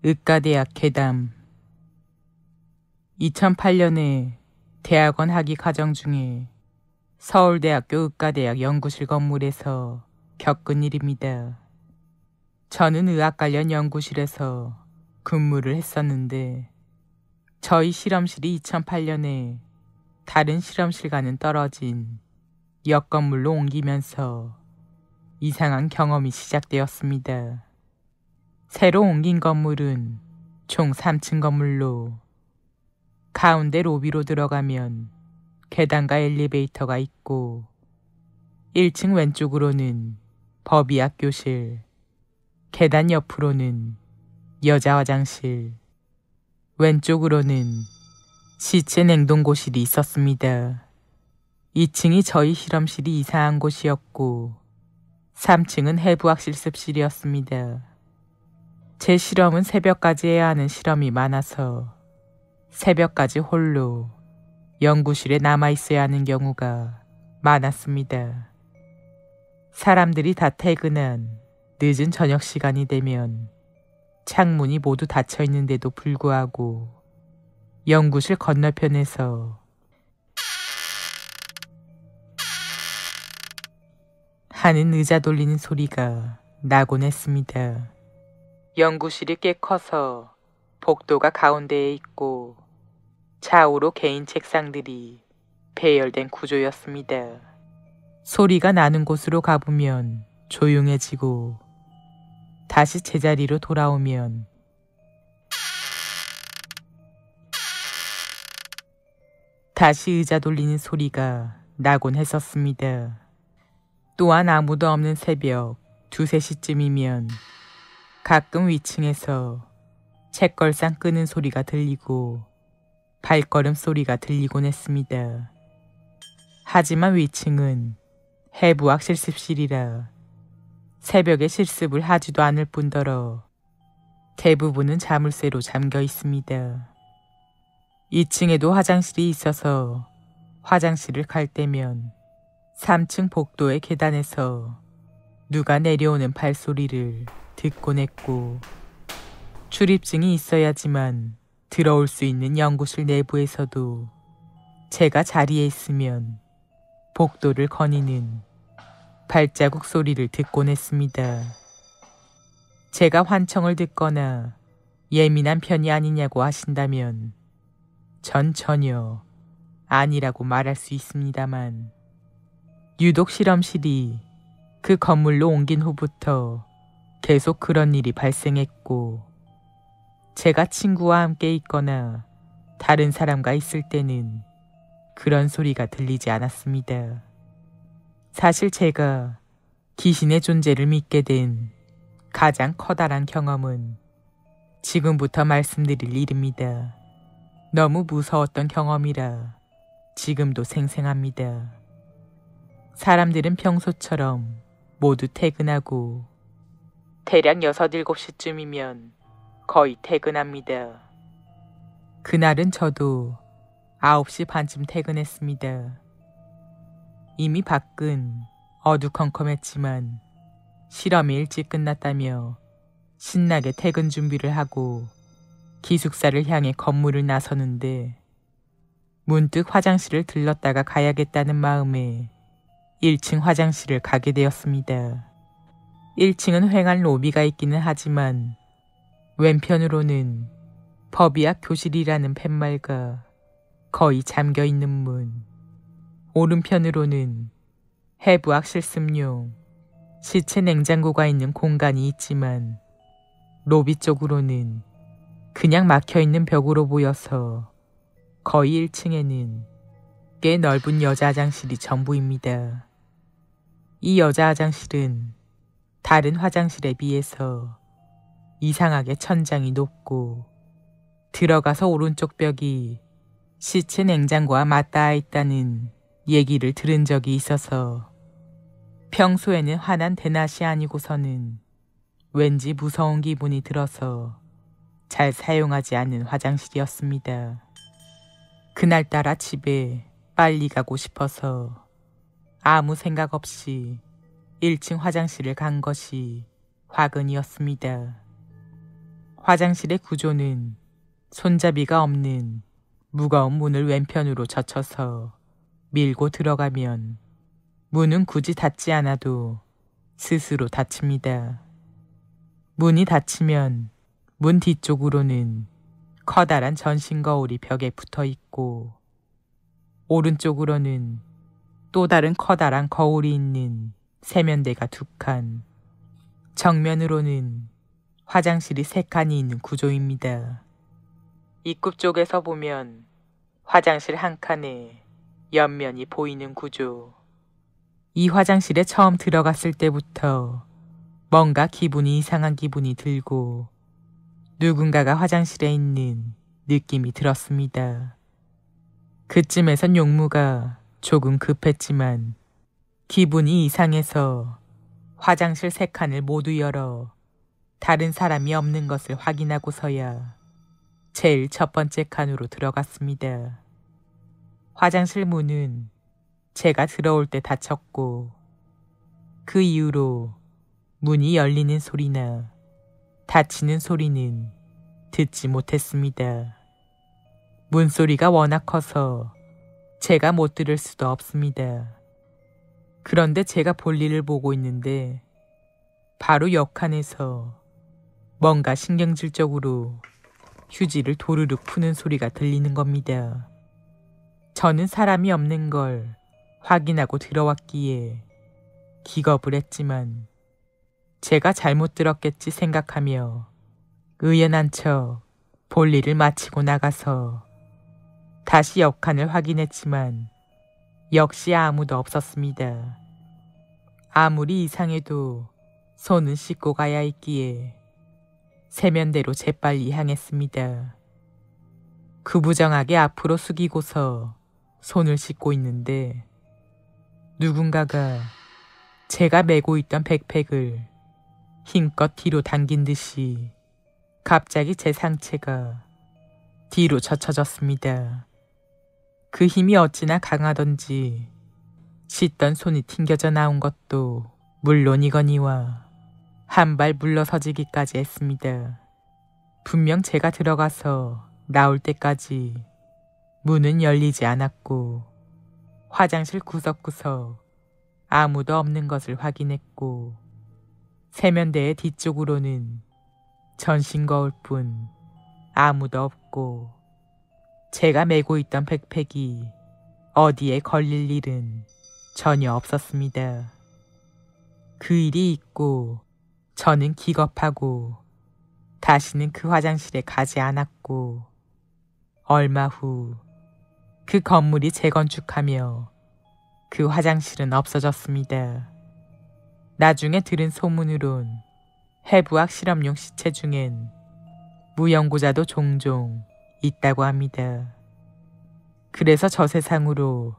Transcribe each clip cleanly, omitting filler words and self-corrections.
의과대학 괴담. 2008년에 대학원 학위 과정 중에 서울대학교 의과대학 연구실 건물에서 겪은 일입니다. 저는 의학 관련 연구실에서 근무를 했었는데 저희 실험실이 2008년에 다른 실험실과는 떨어진 옆 건물로 옮기면서 이상한 경험이 시작되었습니다. 새로 옮긴 건물은 총 3층 건물로 가운데 로비로 들어가면 계단과 엘리베이터가 있고 1층 왼쪽으로는 법의학 교실, 계단 옆으로는 여자 화장실, 왼쪽으로는 시체 냉동고실이 있었습니다. 2층이 저희 실험실이 이사한 곳이었고 3층은 해부학 실습실이었습니다. 제 실험은 새벽까지 해야 하는 실험이 많아서 새벽까지 홀로 연구실에 남아있어야 하는 경우가 많았습니다. 사람들이 다 퇴근한 늦은 저녁 시간이 되면 창문이 모두 닫혀 있는데도 불구하고 연구실 건너편에서 하는 의자 돌리는 소리가 나곤 했습니다. 연구실이 꽤 커서 복도가 가운데에 있고 좌우로 개인 책상들이 배열된 구조였습니다. 소리가 나는 곳으로 가보면 조용해지고 다시 제자리로 돌아오면 다시 의자 돌리는 소리가 나곤 했었습니다. 또한 아무도 없는 새벽 2, 3시쯤이면 가끔 위층에서 책걸상 끄는 소리가 들리고 발걸음 소리가 들리곤 했습니다. 하지만 위층은 해부학 실습실이라 새벽에 실습을 하지도 않을 뿐더러 대부분은 자물쇠로 잠겨 있습니다. 2층에도 화장실이 있어서 화장실을 갈 때면 3층 복도의 계단에서 누가 내려오는 발소리를 듣곤 했고 출입증이 있어야지만 들어올 수 있는 연구실 내부에서도 제가 자리에 있으면 복도를 거니는 발자국 소리를 듣곤 했습니다. 제가 환청을 듣거나 예민한 편이 아니냐고 하신다면 전 전혀 아니라고 말할 수 있습니다만 유독 실험실이 그 건물로 옮긴 후부터 계속 그런 일이 발생했고 제가 친구와 함께 있거나 다른 사람과 있을 때는 그런 소리가 들리지 않았습니다. 사실 제가 귀신의 존재를 믿게 된 가장 커다란 경험은 지금부터 말씀드릴 일입니다. 너무 무서웠던 경험이라 지금도 생생합니다. 사람들은 평소처럼 모두 퇴근하고 대략 6, 7시쯤이면 거의 퇴근합니다. 그날은 저도 9시 반쯤 퇴근했습니다. 이미 밖은 어두컴컴했지만 실험이 일찍 끝났다며 신나게 퇴근 준비를 하고 기숙사를 향해 건물을 나서는데 문득 화장실을 들렀다가 가야겠다는 마음에 1층 화장실을 가게 되었습니다. 1층은 휑한 로비가 있기는 하지만 왼편으로는 법의학 교실이라는 팻말과 거의 잠겨있는 문, 오른편으로는 해부학 실습용 시체 냉장고가 있는 공간이 있지만 로비 쪽으로는 그냥 막혀있는 벽으로 보여서 거의 1층에는 꽤 넓은 여자 화장실이 전부입니다. 이 여자 화장실은 다른 화장실에 비해서 이상하게 천장이 높고 들어가서 오른쪽 벽이 시체 냉장고와 맞닿아 있다는 얘기를 들은 적이 있어서 평소에는 환한 대낮이 아니고서는 왠지 무서운 기분이 들어서 잘 사용하지 않는 화장실이었습니다. 그날따라 집에 빨리 가고 싶어서 아무 생각 없이 1층 화장실을 간 것이 화근이었습니다. 화장실의 구조는 손잡이가 없는 무거운 문을 왼편으로 젖혀서 밀고 들어가면 문은 굳이 닫지 않아도 스스로 닫힙니다. 문이 닫히면 문 뒤쪽으로는 커다란 전신 거울이 벽에 붙어 있고 오른쪽으로는 또 다른 커다란 거울이 있는 세면대가 2칸, 정면으로는 화장실이 3칸이 있는 구조입니다. 입구 쪽에서 보면 화장실 한 칸에 옆면이 보이는 구조. 이 화장실에 처음 들어갔을 때부터 뭔가 기분이 이상한 기분이 들고 누군가가 화장실에 있는 느낌이 들었습니다. 그쯤에선 용무가 조금 급했지만 기분이 이상해서 화장실 3칸을 모두 열어 다른 사람이 없는 것을 확인하고서야 제일 첫 번째 칸으로 들어갔습니다. 화장실 문은 제가 들어올 때 닫혔고 그 이후로 문이 열리는 소리나 닫히는 소리는 듣지 못했습니다. 문소리가 워낙 커서 제가 못 들을 수도 없습니다. 그런데 제가 볼일을 보고 있는데 바로 옆칸에서 뭔가 신경질적으로 휴지를 도르륵 푸는 소리가 들리는 겁니다. 저는 사람이 없는 걸 확인하고 들어왔기에 기겁을 했지만 제가 잘못 들었겠지 생각하며 의연한 척 볼일을 마치고 나가서 다시 옆칸을 확인했지만 역시 아무도 없었습니다. 아무리 이상해도 손은 씻고 가야 했기에 세면대로 재빨리 향했습니다. 구부정하게 앞으로 숙이고서 손을 씻고 있는데 누군가가 제가 메고 있던 백팩을 힘껏 뒤로 당긴 듯이 갑자기 제 상체가 뒤로 젖혀졌습니다. 그 힘이 어찌나 강하던지 씻던 손이 튕겨져 나온 것도 물론이거니와 한 발 물러서지기까지 했습니다. 분명 제가 들어가서 나올 때까지 문은 열리지 않았고 화장실 구석구석 아무도 없는 것을 확인했고 세면대의 뒤쪽으로는 전신 거울뿐 아무도 없고 제가 메고 있던 백팩이 어디에 걸릴 일은 전혀 없었습니다. 그 일이 있고 저는 기겁하고 다시는 그 화장실에 가지 않았고 얼마 후 그 건물이 재건축하며 그 화장실은 없어졌습니다. 나중에 들은 소문으론 해부학 실험용 시체 중엔 무연고자도 종종 있다고 합니다. 그래서 저 세상으로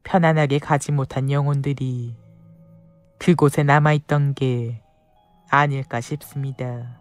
편안하게 가지 못한 영혼들이 그곳에 남아있던 게 아닐까 싶습니다.